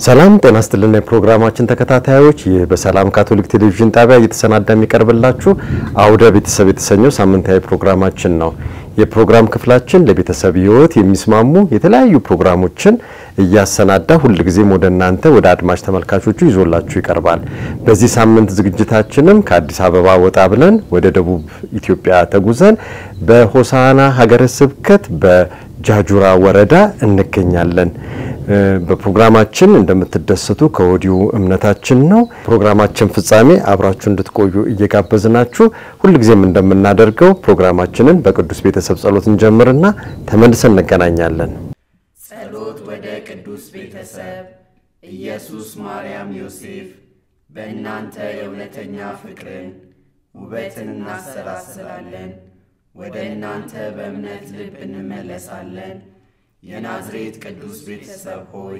ሰላም ጤና ይስጥልን የፕሮግራማችን ተከታታዮች ይህ በሰላም ካቶሊክ ቴሌቪዥን ጣቢያ እየተሰናዳ የሚቀርብላችሁ አውደ ቤተሰብ የተሰኘው ሳምንታዊ ፕሮግራማችን ነው። የፕሮግራም ክፍላችን ለቤተሰብ ህይወት የሚስማሙ የተለያዩ ፕሮግራሞችን እያሰናዳ ሁሉ ጊዜም ወደ እናንተ ወደ አድማጭ ተመልካቾቹ ይዞላችሁ ይቀርባል። በዚህ ሳምንት ዝግጅታችንም ከአዲስ አበባ ወጣ ብለን ወደ ደቡብ ኢትዮጵያ ተጉዘን በሆሳና ሀገረ ስብከት በጃጁራ ወረዳ እንገኛለን። በፕሮግራማችን እንደምትደሰቱ ከወዲሁ እምነታችን ነው። ፕሮግራማችን ፍጻሜ አብራችሁ እንድትቆዩ እየጋበዝናችሁ ሁሉ ጊዜም እንደምናደርገው ፕሮግራማችንን በቅዱስ ቤተሰብ ጸሎት እንጀምርና ተመልሰን እንገናኛለን። ጸሎት ወደ ቅዱስ ቤተሰብ ኢየሱስ ማርያም ዮሴፍ በእናንተ የእውነተኛ ፍቅርን ውበትን እናሰላስላለን። ወደ እናንተ በእምነት ልብ እንመለሳለን። የናዝሬት ቅዱስ ቤተሰብ ሆይ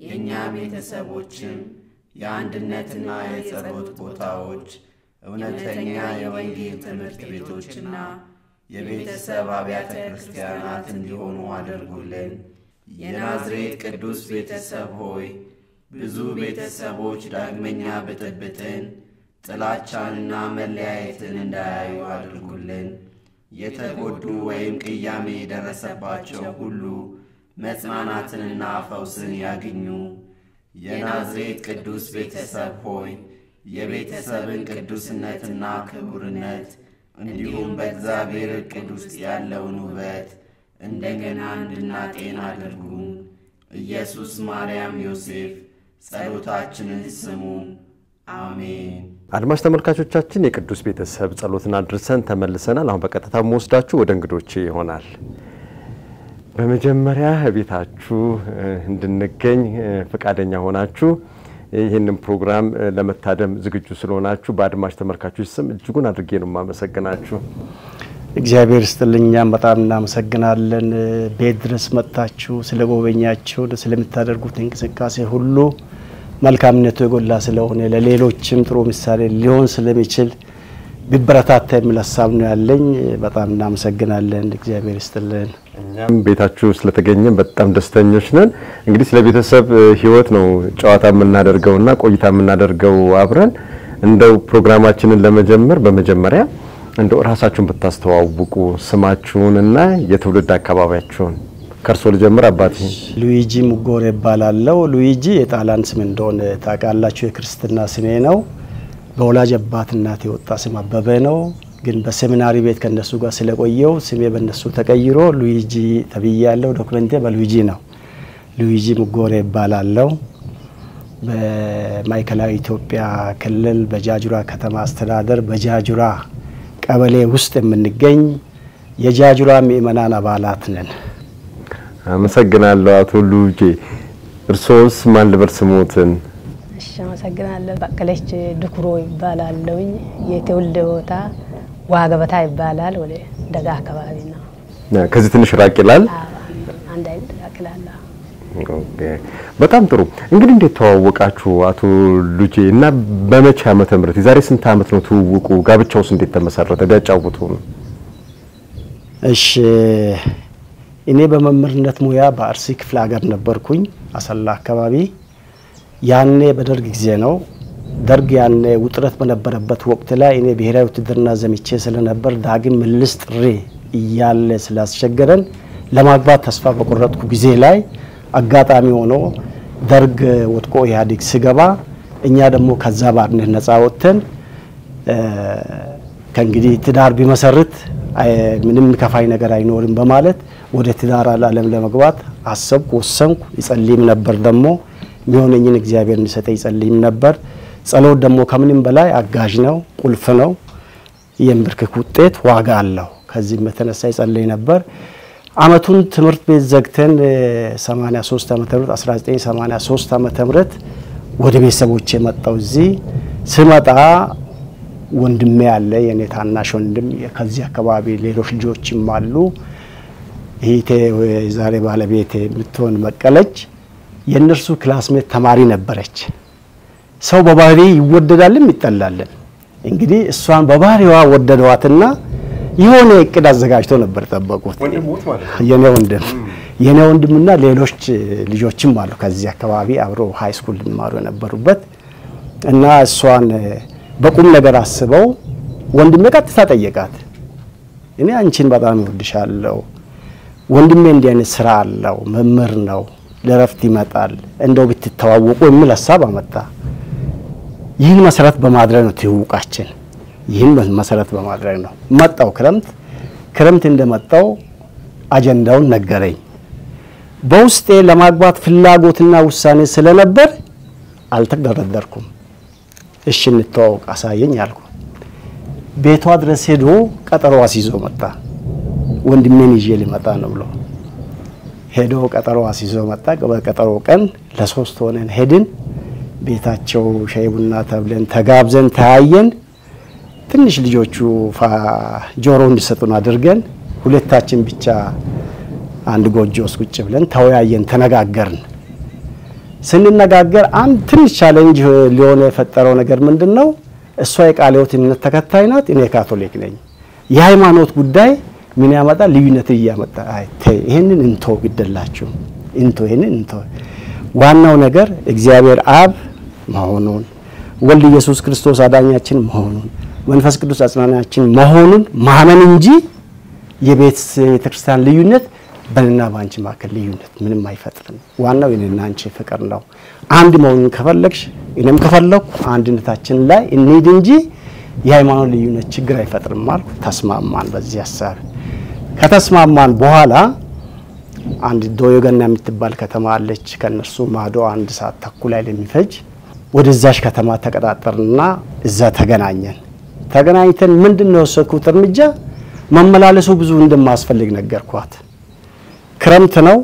የኛ ቤተሰቦችም የአንድነትና የጸሎት ቦታዎች እውነተኛ የወንጌል ትምህርት ቤቶችና የቤተሰብ አብያተ ክርስቲያናት እንዲሆኑ አድርጉልን። የናዝሬት ቅዱስ ቤተሰብ ሆይ ብዙ ቤተሰቦች ዳግመኛ ብጥብጥን፣ ጥላቻንና መለያየትን እንዳያዩ አድርጉልን። የተጎዱ ወይም ቅያሜ የደረሰባቸው ሁሉ መጽናናትንና ፈውስን ያግኙ። የናዝሬት ቅዱስ ቤተሰብ ሆይ የቤተሰብን ቅዱስነትና ክቡርነት እንዲሁም በእግዚአብሔር ዕቅድ ውስጥ ያለውን ውበት እንደገና እንድናጤን አድርጉ። ኢየሱስ ማርያም ዮሴፍ ጸሎታችንን ስሙ። አሜን። አድማጭ ተመልካቾቻችን የቅዱስ ቤተሰብ ጸሎትን አድርሰን ተመልሰናል። አሁን በቀጥታ ወስዳችሁ ወደ እንግዶቼ ይሆናል። በመጀመሪያ ቤታችሁ እንድንገኝ ፈቃደኛ ሆናችሁ ይሄንን ፕሮግራም ለመታደም ዝግጁ ስለሆናችሁ በአድማጭ ተመልካቾች ስም እጅጉን አድርጌ ነው ማመሰግናችሁ። እግዚአብሔር ይስጥልኛም በጣም እናመሰግናለን። ቤት ድረስ መጣችሁ ስለጎበኛችሁ ስለምታደርጉት እንቅስቃሴ ሁሉ መልካምነቱ የጎላ ስለሆነ ለሌሎችም ጥሩ ምሳሌ ሊሆን ስለሚችል ቢበረታታ የሚል ሐሳብ ነው ያለኝ። በጣም እናመሰግናለን። እግዚአብሔር ይስጥልን። እኛም ቤታችሁ ስለተገኘን በጣም ደስተኞች ነን። እንግዲህ ስለ ቤተሰብ ህይወት ነው ጨዋታ የምናደርገውና ቆይታ የምናደርገው አብረን። እንደው ፕሮግራማችንን ለመጀመር በመጀመሪያ እንደው ራሳችሁን ብታስተዋውቁ ስማችሁንና የትውልድ አካባቢያችሁን ከርሶ ልጀምር። አባቴ ሉዊጂ ሙጎሬ ይባላልው። ሉዊጂ የጣሊያን ስም እንደሆነ ታውቃላችሁ። የክርስትና ስሜ ነው። በወላጅ አባት እናት የወጣ ስም አበበ ነው። ግን በሴሚናሪ ቤት ከነሱ ጋር ስለቆየው ስሜ በነሱ ተቀይሮ ሉዊጂ ተብያለሁ። ዶክመንቴ በሉዊጂ ነው። ሉዊጂ ሙጎሬ ይባላልው። በማዕከላዊ ኢትዮጵያ ክልል በጃጁራ ከተማ አስተዳደር በጃጁራ ቀበሌ ውስጥ የምንገኝ የጃጁራ ምእመናን አባላት ነን። አመሰግናለሁ አቶ ሉዊጂ። እርሶስ ማን ልበል ስሞትን? እሺ አመሰግናለሁ። በቀለች ድኩሮ ይባላልኝ። የትውልድ ቦታ ዋገበታ ይባላል። ወደ ደጋ አካባቢ ነው። ከዚህ ትንሽ ራቅ ይላል። አንድ አይነት ራቅ ይላል። ኦኬ በጣም ጥሩ። እንግዲህ እንዴት ተዋወቃችሁ አቶ ሉዊጂ እና በመቼ ዓመተ ምህረት የዛሬ ስንት ዓመት ነው ትውውቁ? ጋብቻውስ እንዴት ተመሰረተ? ቢያጫውቱን። እሺ እኔ በመምህርነት ሙያ በአርሲ ክፍለ ሀገር ነበርኩኝ አሰላ አካባቢ። ያኔ በደርግ ጊዜ ነው። ደርግ ያኔ ውጥረት በነበረበት ወቅት ላይ እኔ ብሔራዊ ውትድርና ዘምቼ ስለነበር ዳግም ምልስ ጥሪ እያለ ስላስቸገረን ለማግባት ተስፋ በቆረጥኩ ጊዜ ላይ አጋጣሚ ሆኖ ደርግ ወጥቆ ኢህአዴግ ሲገባ እኛ ደግሞ ከዛ ባርነት ነፃ ወጥተን ከእንግዲህ ትዳር ቢመሰርት ምንም ከፋይ ነገር አይኖርም በማለት ወደ ትዳር ዓለም ለመግባት አሰብኩ፣ ወሰንኩ። ይጸልይም ነበር ደግሞ የሚሆነኝን እግዚአብሔር እንዲሰጠኝ ይጸልይም ነበር። ጸሎት ደግሞ ከምንም በላይ አጋዥ ነው፣ ቁልፍ ነው። የምርክክ ውጤት ዋጋ አለው። ከዚህ በተነሳ ይጸልይ ነበር። አመቱን ትምህርት ቤት ዘግተን 83 ዓመተ ምህረት 1983 ዓመተ ምህረት ወደ ቤተሰቦቼ መጣው። እዚህ ስመጣ ወንድሜ ያለ የኔ ታናሽ ወንድም ከዚህ አካባቢ ሌሎች ልጆችም አሉ። ይሄ ዛሬ ባለቤቴ ምትሆን መቀለች የነርሱ ክላስሜት ተማሪ ነበረች። ሰው በባህሪ ይወደዳልም ይጠላልም። እንግዲህ እሷን በባህሪዋ ወደደዋትና የሆነ እቅድ አዘጋጅቶ ነበር ተጠበቁት። ወንድሞት ማለት የኔ ወንድም የኔ ወንድምና ሌሎች ልጆችም አሉ ከዚህ አካባቢ አብሮ ሃይ ስኩል ሊማሩ የነበሩበት እና እሷን በቁም ነገር አስበው ወንድሜ ቀጥታ ጠየቃት። እኔ አንቺን በጣም እወድሻለሁ፣ ወንድሜ እንዲህ አይነት ስራ አለው፣ መምህር ነው፣ ለረፍት ይመጣል፣ እንደው ብትተዋወቁ የሚል ሐሳብ አመጣ። ይህን መሰረት በማድረግ ነው ትውውቃችን። ይህን መሰረት በማድረግ ነው መጣው። ክረምት እንደመጣው አጀንዳውን ነገረኝ። በውስጤ ለማግባት ፍላጎትና ውሳኔ ስለነበር አልተደረደርኩም። እሺ እንተዋወቅ አሳየኝ አልኩ። ቤቷ ድረስ ሄዶ ቀጠሮ አስይዞ መጣ። ወንድሜን ይዤ ሊመጣ ነው ብሎ ሄዶ ቀጠሮ አስይዞ መጣ። በቀጠሮ ቀን ለሶስት ሆነን ሄድን። ቤታቸው ሻይ ቡና ተብለን ተጋብዘን ተያየን። ትንሽ ልጆቹ ጆሮ እንዲሰጡን አድርገን ሁለታችን ብቻ አንድ ጎጆ ውስጥ ቁጭ ብለን ተወያየን፣ ተነጋገርን። ስንነጋገር አንድ ትንሽ ቻሌንጅ ሊሆን የፈጠረው ነገር ምንድነው? እሷ የቃለ ሕይወት እምነት ተከታይ ናት፣ እኔ ካቶሊክ ነኝ። የሃይማኖት ጉዳይ ምን ያመጣ ልዩነት እያመጣ ይሄንን እንቶ ግደላችሁ ይሄንን እንቶ ዋናው ነገር እግዚአብሔር አብ መሆኑን ወልድ ኢየሱስ ክርስቶስ አዳኛችን መሆኑን መንፈስ ቅዱስ አጽናኛችን መሆኑን ማመን እንጂ የቤተክርስቲያን ልዩነት በእኔና ባንቺ መካከል ልዩነት ምንም አይፈጥርም። ዋናው የኔና አንቺ ፍቅር ነው። አንድ መሆኑን ከፈለግሽ እኔም ከፈለኩ አንድነታችን ላይ እንሂድ እንጂ የሃይማኖት ልዩነት ችግር አይፈጥርም ማለት ተስማማን። በዚህ ሐሳብ ከተስማማን በኋላ አንድ ዶዮገና የምትባል ከተማ አለች። ከነሱ ማዶ 1 ሰዓት ተኩል ላይ ለሚፈጅ ወደዛሽ ከተማ ተቀጣጠርና እዛ ተገናኝተን ምንድነው የወሰድኩት እርምጃ መመላለሱ ብዙ እንደማስፈልግ ነገርኳት። ክረምት ነው፣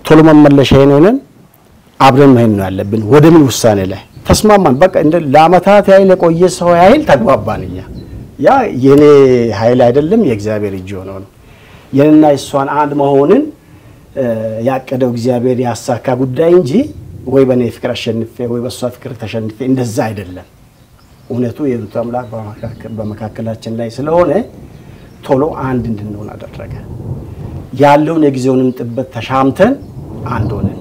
ቶሎ መመለሻ ነን፣ አብረን መሄድ ነው ያለብን። ወደ ምን ውሳኔ ላይ ተስማማን። በቃ እንደ ለአመታት ያህል የቆየ ሰው ያህል ተግባባንኛ። ያ የኔ ኃይል አይደለም የእግዚአብሔር እጅ ሆኖ ነው። የኔና እሷን አንድ መሆንን ያቀደው እግዚአብሔር ያሳካ ጉዳይ እንጂ ወይ በኔ ፍቅር አሸንፌ ወይ በሷ ፍቅር ተሸንፌ እንደዛ አይደለም። እውነቱ የሩት አምላክ በመካከላችን ላይ ስለሆነ ቶሎ አንድ እንድንሆን አደረገ። ያለውን የጊዜውንም ጥበት ተሻምተን አንድ ሆነን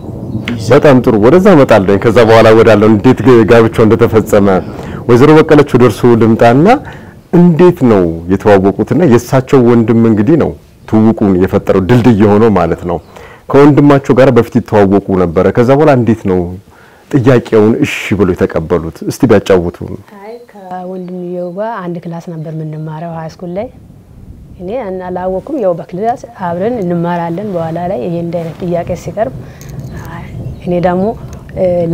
በጣም ጥሩ። ወደዛ መጣለኝ። ከዛ በኋላ ወዳለው እንዴት ጋብቻው እንደተፈጸመ ወይዘሮ በቀለች ደርሶ ልምጣና እንዴት ነው የተዋወቁትና የሳቸው ወንድም እንግዲህ ነው ትውውቁን የፈጠረው ድልድይ የሆነው ማለት ነው። ከወንድማቸው ጋር በፊት ተዋወቁ ነበር። ከዛ በኋላ እንዴት ነው ጥያቄውን እሺ ብሎ የተቀበሉት? እስቲ ቢያጫውቱ። አይ ከወንድምየው ጋር አንድ ክላስ ነበር የምንማረው ሃይ ስኩል ላይ። እኔ አላወኩም፣ ያው በክላስ አብረን እንማራለን። በኋላ ላይ ይሄ እንዳይነት ጥያቄ ሲቀርብ እኔ ደግሞ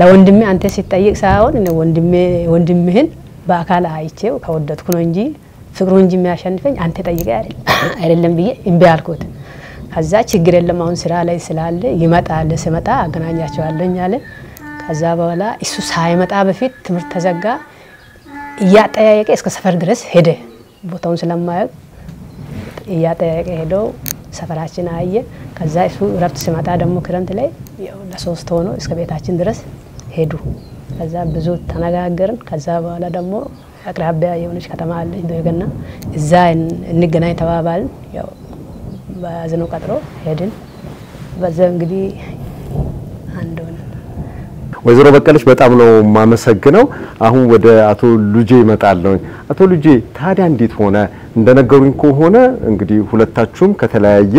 ለወንድሜ አንተ ሲጠይቅ ሳይሆን እኔ ወንድምህን በአካል አይቼው ከወደድኩ ነው እንጂ ፍቅሩ እንጂ የሚያሸንፈኝ አንተ ጠይቀህ አይደለም ብዬ እምቢ አልኩት። ከዛ ችግር የለም አሁን ስራ ላይ ስላለ ይመጣል፣ ሲመጣ አገናኛቸዋለሁ አለ። ከዛ በኋላ እሱ ሳይመጣ በፊት ትምህርት ተዘጋ። እያጠያየቀ እስከ ሰፈር ድረስ ሄደ። ቦታውን ስለማያውቅ እያጠያየቀ ሄዶ ሰፈራችን አየ። ከዛ እሱ ረፍት ሲመጣ ደግሞ ክረምት ላይ ያው ለሶስት ሆኖ እስከ ቤታችን ድረስ ሄዱ። ከዛ ብዙ ተነጋገርን። ከዛ በኋላ ደግሞ አቅራቢያ የሆነች ከተማ አለች ዶዮገና፣ እዛ እንገናኝ ተባባልን። ያው በአዝኖ ቀጥሮ ሄድን። በዛ እንግዲህ አንድ ሆነን። ወይዘሮ በቀለች በጣም ነው ማመሰግነው። አሁን ወደ አቶ ሉጄ ይመጣልኝ። አቶ ሉጄ ታዲያ እንዴት ሆነ? እንደነገሩኝ ከሆነ እንግዲህ ሁለታችሁም ከተለያየ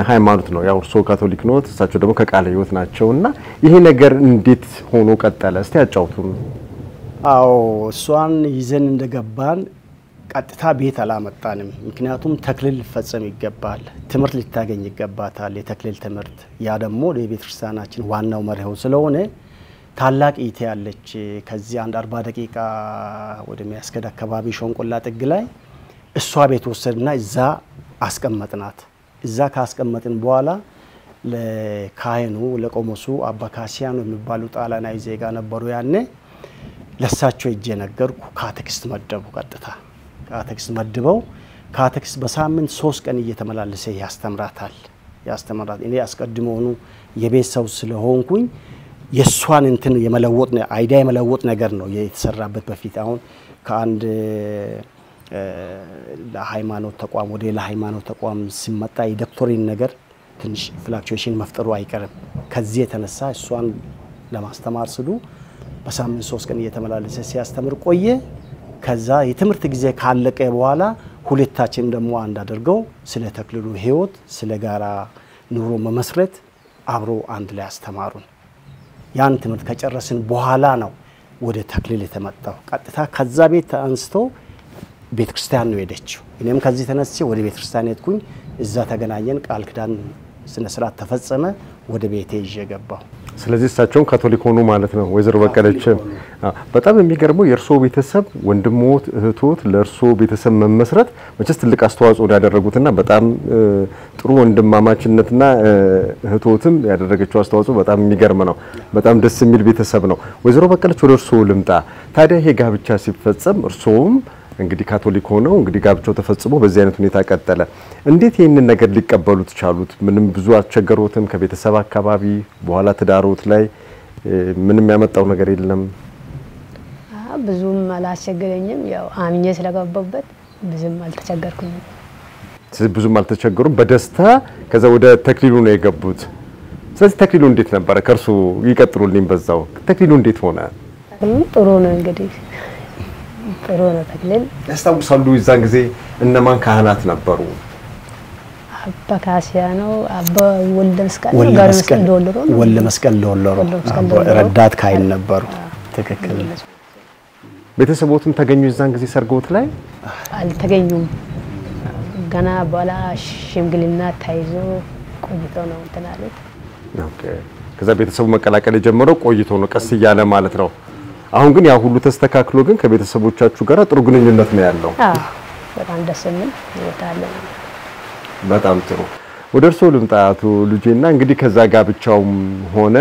ሃይማኖት ነው። ያው እርሶ ካቶሊክ ነው፣ እሳቸው ደግሞ ከቃለ ሕይወት ናቸውና ይሄ ነገር እንዴት ሆኖ ቀጠለ? እስቲ ያጫውቱን። አዎ እሷን ይዘን እንደገባን ቀጥታ ቤት አላመጣንም። ምክንያቱም ተክሊል ሊፈጸም ይገባል፣ ትምህርት ልታገኝ ይገባታል፣ የተክሊል ትምህርት። ያ ደግሞ ለቤተክርስቲያናችን ዋናው መርሆ ስለሆነ ታላቅ ኢቴ ያለች ከዚህ አንድ 40 ደቂቃ ወደ ሚያስከዳ አካባቢ ሾንቆላ ጥግ ላይ እሷ ቤት ወሰድና እዛ አስቀመጥናት። እዛ ካስቀመጥን በኋላ ለካህኑ ለቆሞሱ አባ ካሲያኖ የሚባሉ ጣሊያናዊ ዜጋ ነበሩ ያኔ። ለሳቸው እጄ ነገርኩ። ካቴክስት መደቡ። ቀጥታ ካቴክስት መድበው ካቴክስት በሳምንት 3 ቀን እየተመላለሰ ያስተምራታል። እኔ አስቀድሞውኑ የቤት ሰው ስለሆንኩኝ የሷን እንትን የመለወጥ አይዲያ የመለወጥ ነገር ነው የተሰራበት። በፊት አሁን ከአንድ ለሃይማኖት ተቋም ወደ ለሃይማኖት ተቋም ሲመጣ የዶክትሪን ነገር ትንሽ ፍላክቹዌሽን መፍጠሩ አይቀርም ከዚህ የተነሳ እሷን ለማስተማር ስሉ በሳምንት 3 ቀን እየተመላለሰ ሲያስተምር ቆየ ከዛ የትምህርት ጊዜ ካለቀ በኋላ ሁለታችን ደግሞ አንድ አድርገው ስለ ተክሊሉ ህይወት ስለ ጋራ ኑሮ መመስረት አብሮ አንድ ላይ አስተማሩን ያን ትምህርት ከጨረስን በኋላ ነው ወደ ተክሊል የተመጣው ቀጥታ ከዛ ቤት አንስቶ ቤተክርስቲያን ነው ሄደችው እኔም ከዚህ ተነስቼ ወደ ቤተክርስቲያን ሄድኩኝ እዛ ተገናኘን ቃል ኪዳን ስነ ስርዓት ተፈጸመ ወደ ቤቴ ይገባው ስለዚህ እሳቸውን ካቶሊክ ሆኑ ማለት ነው ወይዘሮ በቀለች በጣም የሚገርመው የርሶ ቤተሰብ ወንድሞት እህቶት ለርሶ ቤተሰብ መመስረት መቼስ ትልቅ አስተዋጽኦ ያደረጉትና በጣም ጥሩ ወንድማማችነትና እህቶትም ያደረገችው አስተዋጽኦ በጣም የሚገርም ነው በጣም ደስ የሚል ቤተሰብ ነው ወይዘሮ በቀለች ወደ እርሶ ልምጣ ታዲያ ይሄ ጋብቻ ሲፈጸም እርሶም እንግዲህ ካቶሊክ ሆነው እንግዲህ ጋብቻው ተፈጽሞ በዚህ አይነት ሁኔታ ቀጠለ እንዴት ይሄንን ነገር ሊቀበሉት ቻሉት ምንም ብዙ አስቸገሮትም ከቤተሰብ አካባቢ በኋላ ትዳሮት ላይ ምንም ያመጣው ነገር የለም ብዙም አላስቸገረኝም ያው አምኜ ስለገባበት ብዙም አልተቸገርኩኝም ስለዚህ ብዙም አልተቸገሩም በደስታ ከዛ ወደ ተክሊሉ ነው የገቡት ስለዚህ ተክሊሉ እንዴት ነበር ከርሱ ይቀጥሉልኝ በዛው ተክሊሉ እንዴት ሆነ ጥሩ ነው እንግዲህ ጥሩ ነው ተክሊል ያስታውሳሉ ይዛን ጊዜ እነማን ካህናት ነበሩ አባ ካሲያኖ አባ ወልደ መስቀል ዶልሮ ወልደ መስቀል ዶልሮ ረዳት ካህን ነበሩ ትክክል ቤተሰቦቱም ተገኙ ይዛን ጊዜ ሰርጎት ላይ አልተገኙም ገና በኋላ ሽምግልና ታይዞ ቆይቶ ነው እንተናለት ኦኬ ከዛ ቤተሰቡ መቀላቀል የጀመረው ቆይቶ ነው ቀስ ይያለ ማለት ነው አሁን ግን ያ ሁሉ ተስተካክሎ ግን ከቤተሰቦቻችሁ ጋር ጥሩ ግንኙነት ነው ያለው በጣም ደስ የሚል ይወጣል በጣም ጥሩ ወደ እርሶ ልምጣ አቶ ልጄና እንግዲህ ከዛ ጋብቻውም ሆነ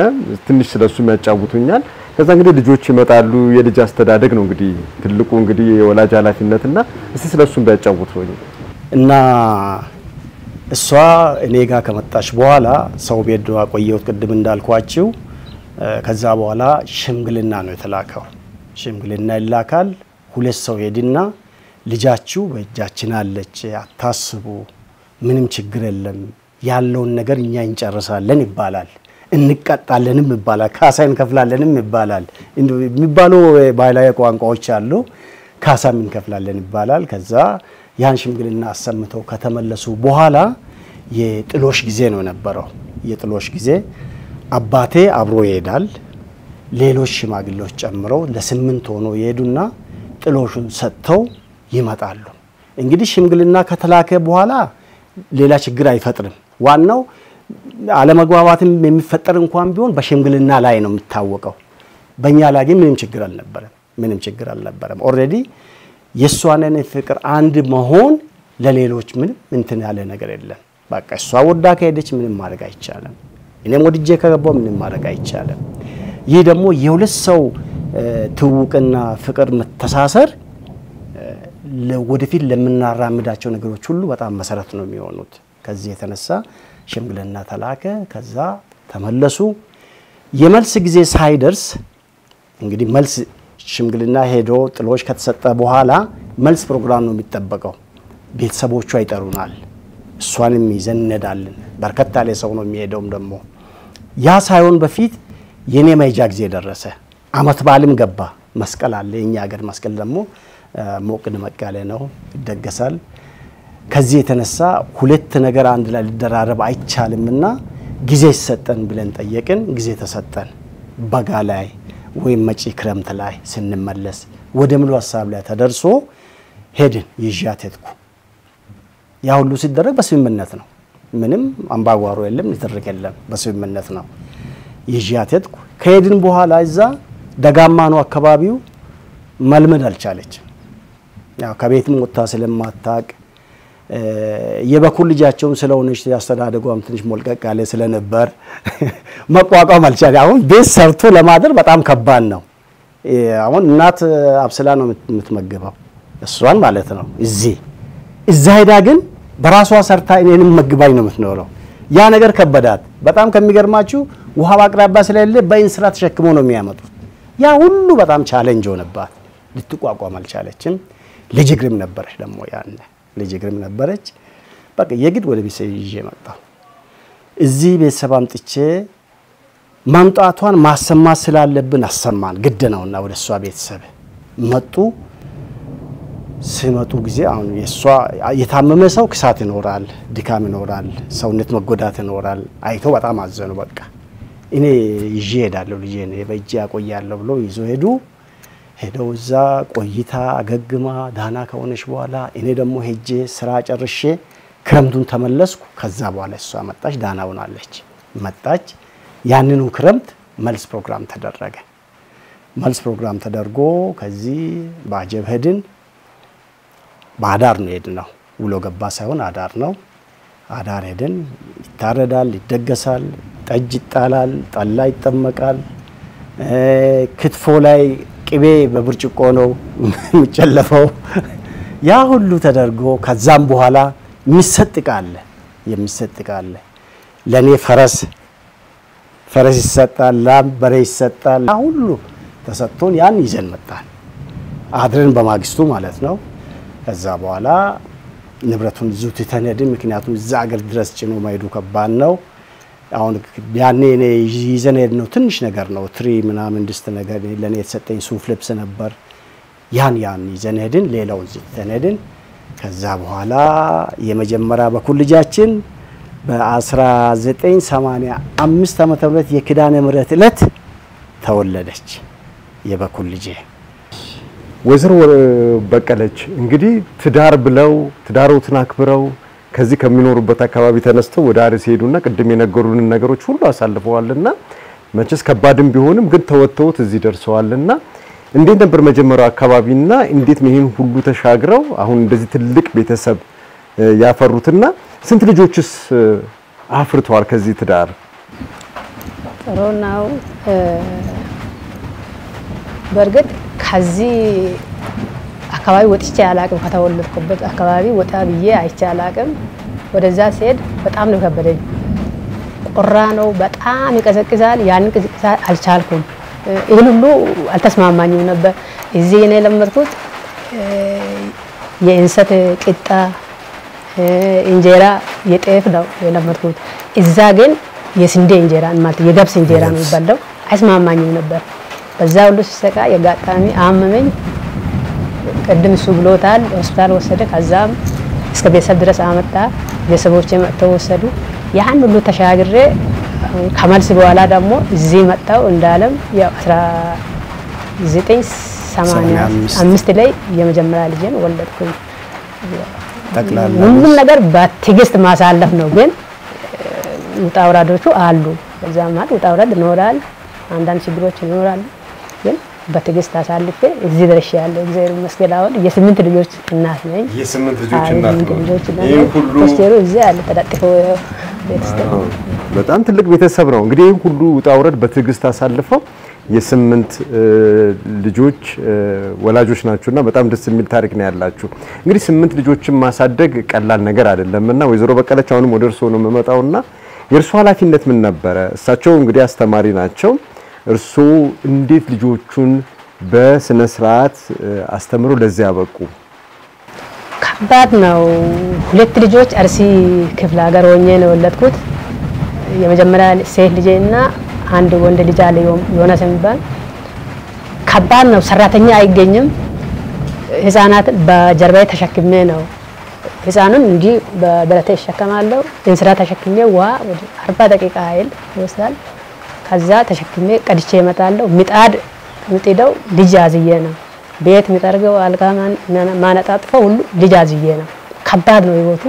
ትንሽ ስለሱ የሚያጫውቱኛል ከዛ እንግዲህ ልጆች ይመጣሉ የልጅ አስተዳደግ ነው እንግዲህ ትልቁ እንግዲህ የወላጅ ኃላፊነትና እስቲ ስለሱም ቢያጫውቱኝ እና እሷ እኔ ጋር ከመጣች በኋላ ሰው ቤት ነው ቆየው ቅድም እንዳልኳችሁ ከዛ በኋላ ሽምግልና ነው የተላከው ሽምግልና ይላካል ሁለት ሰው ሄድና ልጃችሁ በእጃችን አለች አታስቡ ምንም ችግር የለም ያለውን ነገር እኛ እንጨርሳለን ይባላል እንቀጣለንም ይባላል ካሳ እንከፍላለንም ይባላል የሚባለው ባይላየ ቋንቋዎች አሉ ካሳ እንከፍላለን ይባላል ከዛ ያን ሽምግልና አሰምተው ከተመለሱ በኋላ የጥሎሽ ጊዜ ነው ነበረው የጥሎሽ ጊዜ አባቴ አብሮ ይሄዳል ሌሎች ሽማግሌዎች ጨምረው ለ8 ሆኖ ይሄዱና ጥሎሹን ሰጥተው ይመጣሉ እንግዲህ ሽምግልና ከተላከ በኋላ ሌላ ችግር አይፈጥርም ዋናው አለመግባባትም የሚፈጠር እንኳን ቢሆን በሽምግልና ላይ ነው የሚታወቀው በእኛ ላይ ግን ምንም ችግር አልነበረም ኦሬዲ የሷነን ፍቅር አንድ መሆን ለሌሎች ምንም እንትን ያለ ነገር የለም በቃ እሷ ወዳ ከሄደች ምንም ማድረግ አይቻልም እኔም ወድጄ ከገባው ምንም ማድረግ አይቻልም ይህ ደግሞ የሁለት ሰው ትውውቅና ፍቅር መተሳሰር ወደፊት ለምናራምዳቸው ነገሮች ሁሉ በጣም መሰረት ነው የሚሆኑት ከዚህ የተነሳ ሽምግልና ተላከ ከዛ ተመለሱ የመልስ ጊዜ ሳይደርስ እንግዲህ መልስ ሽምግልና ሄዶ ጥሎሽ ከተሰጠ በኋላ መልስ ፕሮግራም ነው የሚጠበቀው ቤተሰቦቹ አይጠሩናል እሷንም ይዘነዳልን በርከት ያለ ሰው ነው የሚሄደውም ደግሞ ያ ሳይሆን በፊት የኔ መይጃ ጊዜ ደረሰ አመት በዓልም ገባ መስቀል አለ የኛ ሀገር መስቀል ደግሞ ሞቅድ መቃለ ነው ይደገሳል ከዚህ የተነሳ ሁለት ነገር አንድ ላይ ሊደራረብ አይቻልምና ጊዜ ይሰጠን ብለን ጠየቅን ጊዜ ተሰጠን በጋ ላይ ወይ መጪ ክረምት ላይ ስንመለስ ወደ ሙሉ ሐሳብ ላይ ተደርሶ ሄድን ይዣት ሄድኩ ያ ሁሉ ሲደረግ በስምምነት ነው ምንም አምባጓሮ የለም ንትርክ የለም በስምምነት ነው ይዣት ሄድኩ ከሄድን በኋላ እዛ ደጋማ ነው አካባቢው መልመድ አልቻለች ያው ከቤትም ወጣ ስለማታቅ የበኩል ልጃቸውን ስለሆነች ያስተዳደጓም ትንሽ ሞልቀቅ ያለ ስለነበር መቋቋም አልቻለ አሁን ቤት ሰርቶ ለማደር በጣም ከባድ ነው አሁን እናት አብስላ ነው የምትመገበው እሷን ማለት ነው እዛ ሄዳ ግን በራሷ ሰርታ እኔንም መግባኝ ነው የምትኖረው ያ ነገር ከበዳት በጣም ከሚገርማችሁ ውሃ አቅራቢያ ስለሌለ በእንስራ ተሸክሞ ነው የሚያመጡት ያ ሁሉ በጣም ቻሌንጅ ሆነባት ልትቋቋም አልቻለችም ልጅ ግርም ነበረች ደግሞ ያለ ልጅ ግርም ነበረች በቃ የግድ ወደ ቤት ይዤ መጣሁ እዚህ ቤተሰብ አምጥቼ ማምጣቷን ማሰማት ስላለብን አሰማን ግድ ነውና ወደ እሷ ቤተሰብ መጡ ሲመጡ ጊዜ አሁን የሷ የታመመ ሰው ክሳት ይኖራል ድካም ይኖራል ሰውነት መጎዳት ይኖራል አይቶ በጣም አዘኑ በቃ እኔ ይዤ ሄዳለሁ ልጄን በእጄ ያቆያለሁ ብሎ ይዞ ሄደው እዛ ቆይታ አገግማ ዳና ከሆነች በኋላ እኔ ደግሞ ሄጄ ስራ ጨርሼ ክረምቱን ተመለስኩ ከዛ በኋላ እሷ መጣች ዳና ሆናለች መጣች ያንኑ ክረምት መልስ ፕሮግራም ተደረገ መልስ ፕሮግራም ተደርጎ ከዚህ ባጀብ ሄድን ባዳር ነው ሄድነው ውሎ ገባ ሳይሆን አዳር ነው አዳር ሄደን ይታረዳል ይደገሳል ጠጅ ይጣላል ጠላ ይጠመቃል ክትፎ ላይ ቅቤ በብርጭቆ ነው የሚጨለፈው ያ ሁሉ ተደርጎ ከዛም በኋላ የሚሰጥቃለ ለኔ ፈረስ ይሰጣል ላም በሬ ይሰጣል ሁሉ ተሰጥቶን ያን ይዘን መጣን አድረን በማግስቱ ማለት ነው ከዛ በኋላ ንብረቱን ዙት ተነድን ምክንያቱም እዛ አገር ድረስ ጭኖ ማይዱ ከባድ ነው አሁን ያኔ እኔ ይዘን ሄድነው ትንሽ ነገር ነው ትሪ ምናምን ድስት ነገር ለኔ የተሰጠኝ ሱፍ ልብስ ነበር ያን ይዘን ሄድን ሌላው ዙት ተነድን ከዛ በኋላ የመጀመሪያ በኩል ልጃችን በ1985 ዓመተ ምህረት የኪዳነ ምህረት ዕለት ተወለደች የበኩል ልጄ ወይዘሮ በቀለች እንግዲህ ትዳር ብለው ትዳሮትን አክብረው ከዚህ ከሚኖሩበት አካባቢ ተነስተው ወደ አርሲ ሄዱና ቅድም የነገሩን ነገሮች ሁሉ አሳልፈዋልና መቼስ ከባድም ቢሆንም ግን ተወተውት እዚህ ደርሰዋልና እንዴት ነበር መጀመሪያው አካባቢና እንዴት ነው ይሄን ሁሉ ተሻግረው አሁን እንደዚህ ትልቅ ቤተሰብ ያፈሩትና ስንት ልጆችስ አፍርተዋል ከዚህ ትዳር ጥሩ ነው በርግጥ ከዚህ አካባቢ ወጥቼ አላቅም ከተወለድኩበት አካባቢ ወጣ ብዬ አይቼ አላቅም ወደዛ ሲሄድ በጣም ነው ከበደኝ ቆራ ነው በጣም ይቀዘቅዛል ያንን ቅዝቅዛት አልቻልኩም ይሄን ሁሉ አልተስማማኝም ነበር እዚህ እኔ ለመርኩት የእንሰት ቂጣ እንጀራ የጤፍ ነው የለመድኩት እዛ ግን የስንዴ እንጀራ ማለት የገብስ እንጀራ ነው ይባላል አይስማማኝም ነበር በዛ ሁሉ ሲሰቃ የጋጣሚ አመመኝ ቀደም እሱ ብሎታል ሆስፒታል ወሰደ ከዛም እስከ ቤተሰብ ድረስ አመጣ ቤተሰቦቼ መጥተው ወሰዱ ያን ሁሉ ተሻግሬ ከመልስ በኋላ ደግሞ እዚህ መጣው እንዳለም ያው 1985 ላይ የመጀመሪያ ልጄን ወለድኩኝ ተክላላ ሁሉም ነገር በትግስት ማሳለፍ ነው ግን ውጣውራዶቹ አሉ በዛ ማለት ውጣውራድ ይኖራል አንዳንድ ችግሮች ይኖራሉ ግን በትግስት አሳልፌ እዚህ ደርሻለሁ እግዚአብሔር ይመስገን አሁን የስምንት ልጆች እናት ነኝ የስምንት ልጆች እናት ነው ይሄ ሁሉ ወስቴሩ እዚህ አለ ተዳጥፎ ቤተሰብ በጣም ትልቅ ቤተሰብ ነው እንግዲህ ይሄን ሁሉ ውጣውራድ በትግስት አሳልፈው የስምንት ልጆች ወላጆች ናቸውና በጣም ደስ የሚል ታሪክ ነው ያላችሁ እንግዲህ ስምንት ልጆችን ማሳደግ ቀላል ነገር አይደለምና ወይዘሮ በቀለች አሁንም ወደ እርሶ ነው መመጣውና የእርሱ ኃላፊነት ምን ነበር እሳቸው እንግዲህ አስተማሪ ናቸው እርሱ እንዴት ልጆቹን በስነ ስርዓት አስተምሮ ለዚህ ያበቁ ከባድ ነው ሁለት ልጆች አርሲ ክፍለ ሀገር ሆኜ ነው ወለድኩት የመጀመሪያ ሴት ልጄና አንድ ወንድ ልጅ አለ ዮናስ የሚባል ከባድ ነው ሰራተኛ አይገኝም ህፃናት በጀርባዬ ተሸክሜ ነው ህፃኑን እንጂ በደረቴ ተሸከማለሁ እንስራ ተሸክሜ ዋ 40 ደቂቃ አይል ይወስዳል ከዛ ተሸክሜ ቀድቼ እመጣለሁ ምጣድ ምጥደው ልጅ አዝዬ ነው ቤት ምጠርገው አልጋ ማነጣጥፈው ሁሉ ልጅ አዝዬ ነው ከባድ ነው ህይወቱ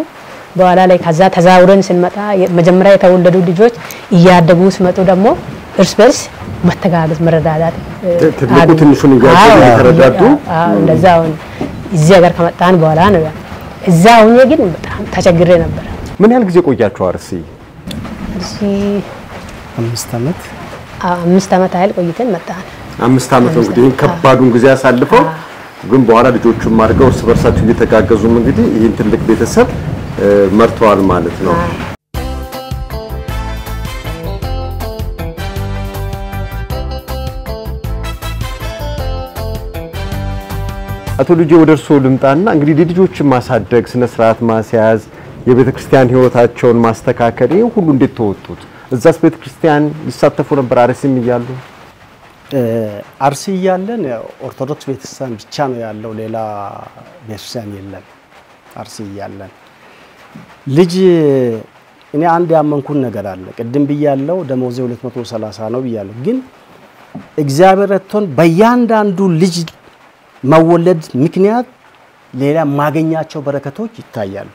በኋላ ላይ ከዛ ተዛውረን ስንመጣ መጀመሪያ የተወለዱ ልጆች እያደጉ ሲመጡ ደግሞ እርስ በርስ መተጋገዝ መረዳዳት ትልቁ ትንሹን እያደረጉ እንደዛው እዚህ ሀገር ከመጣን በኋላ ነው እዛው ሆኜ ግን በጣም ተቸግሬ ነበር ምን ያህል ጊዜ ቆያችሁ አርሲ 5 ዓመት 5 ዓመት አይል ቆይተን መጣን 5 ዓመት እንግዲህ ከባዱን ጊዜ አሳልፈው ግን በኋላ ልጆቹን ማርገው እርስ በርሳቸው እየተጋገዙም እንግዲህ ይሄን ትልቅ ቤተሰብ መርተዋል ማለት ነው አቶ ልጄ ወደ እርሶ ልምጣና እንግዲህ ልጆችን ማሳደግ ስነ ስርዓት ማስያዝ የቤተክርስቲያን ህይወታቸውን ማስተካከል ይሄ ሁሉ እንዴት ተወጡት? እዛስ ቤተክርስቲያን ይሳተፉ ነበር አርሲም ይያሉ? አርሲ እያለን ኦርቶዶክስ ቤተክርስቲያን ብቻ ነው ያለው፣ ሌላ ቤተክርስቲያን የለም። አርሲ እያለን ልጅ እኔ አንድ ያመንኩን ነገር አለ። ቅድም ብያለሁ ደሞዜ 230 ነው ብያለሁ። ግን እግዚአብሔር ረድቶን በእያንዳንዱ ልጅ መወለድ ምክንያት ሌላ ማገኛቸው በረከቶች ይታያሉ።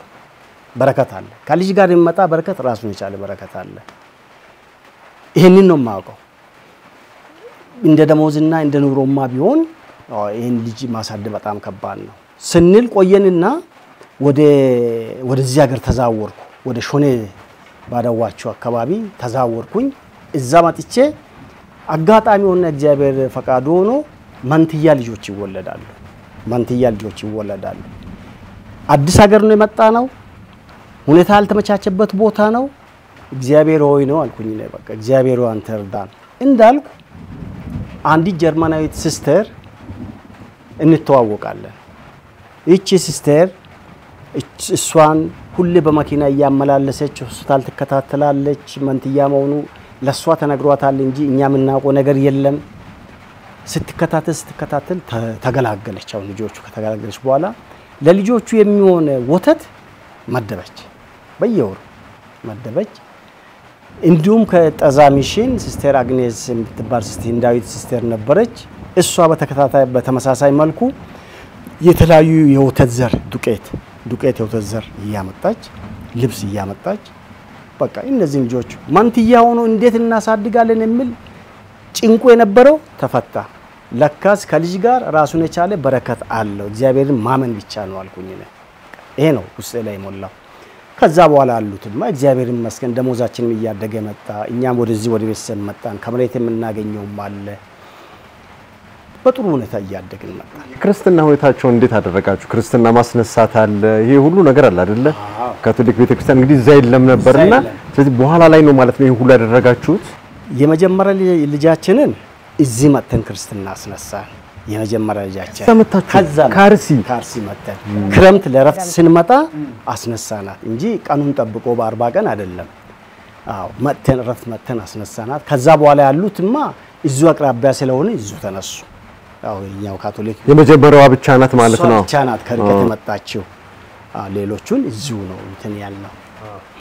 በረከት አለ። ከልጅ ጋር የሚመጣ በረከት ራሱን የቻለ በረከት አለ። ይሄንን ነው የማውቀው። እንደ ደሞዝና እንደ ኑሮማ ቢሆን ይሄን ልጅ ማሳደግ በጣም ከባድ ነው ስንል ቆየንና ወደዚህ ሀገር ተዛወርኩ። ወደ ሾኔ ባዳዋቸው አካባቢ ተዛወርኩኝ። እዛ መጥቼ አጋጣሚ ሆነ እግዚአብሔር ፈቃዱ ሆኖ መንትያ ልጆች ይወለዳሉ። አዲስ ሀገር ነው የመጣ ነው። ሁኔታ ያልተመቻቸበት ቦታ ነው። እግዚአብሔር ሆይ ነው አልኩኝ። በቃ እግዚአብሔር አንተ እርዳን እንዳልኩ አንዲት ጀርመናዊት ሲስተር እንተዋወቃለን። እቺ ሲስተር እሷን ሁሌ በመኪና እያመላለሰች ሆስፒታል ትከታተላለች። መንትያ መሆኑ ለሷ ተነግሯታል እንጂ እኛ የምናውቀው ነገር የለም። ስትከታተል ተገላገለች። አሁን ልጆቹ ከተገላገለች በኋላ ለልጆቹ የሚሆን ወተት መደበች፣ በየወሩ መደበች። እንዲሁም ከጠዛ ሚሽን ሲስተር አግኔስ የምትባል ህንዳዊት ሲስተር ነበረች። እሷ በተከታታይ በተመሳሳይ መልኩ የተለያዩ የወተት ዘር ዱቄት የወተት ዘር እያመጣች ልብስ እያመጣች በቃ እነዚህ ልጆች መንትያ ሆኖ እንዴት እናሳድጋለን የሚል ጭንቁ የነበረው ተፈታ። ለካስ ከልጅ ጋር ራሱን የቻለ በረከት አለው። እግዚአብሔርን ማመን ብቻ ነው አልኩኝ። ይሄ ነው ውስጤ ላይ ሞላው። ከዛ በኋላ አሉትማ እግዚአብሔር ይመስገን ደሞዛችንም እያደገ መጣ። እኛም ወደዚህ ወደ ቤተሰብ መጣን። ከመሬት የምናገኘውም አለ። በጥሩ ሁኔታ እያደግን መጣን። ክርስትና ህይወታቸውን እንዴት አደረጋችሁ? ክርስትና ማስነሳት አለ፣ ይሄ ሁሉ ነገር አለ አይደለ? ካቶሊክ ቤተክርስቲያን እንግዲህ እዛ የለም ነበርና ስለዚህ በኋላ ላይ ነው ማለት ነው ይሄ ሁሉ ያደረጋችሁት? የመጀመሪያ ልጃችንን እዚህ መተን ክርስትና አስነሳን። የመጀመሪያ ልጃችን ካርሲ መተን ክረምት ለረፍት ስንመጣ አስነሳናት እንጂ ቀኑን ጠብቆ በ40 ቀን አይደለም። መተን ረፍት መተን አስነሳናት። ከዛ በኋላ ያሉትማ እዚሁ አቅራቢያ ስለሆነ እዚሁ ተነሱ። የኛው ካቶሊክ የመጀመሪያዋ ብቻ ናት ማለት ነው። ብቻ ናት ከርቀት የመጣችው። ሌሎቹን እዚሁ ነው እንትን ያልነው።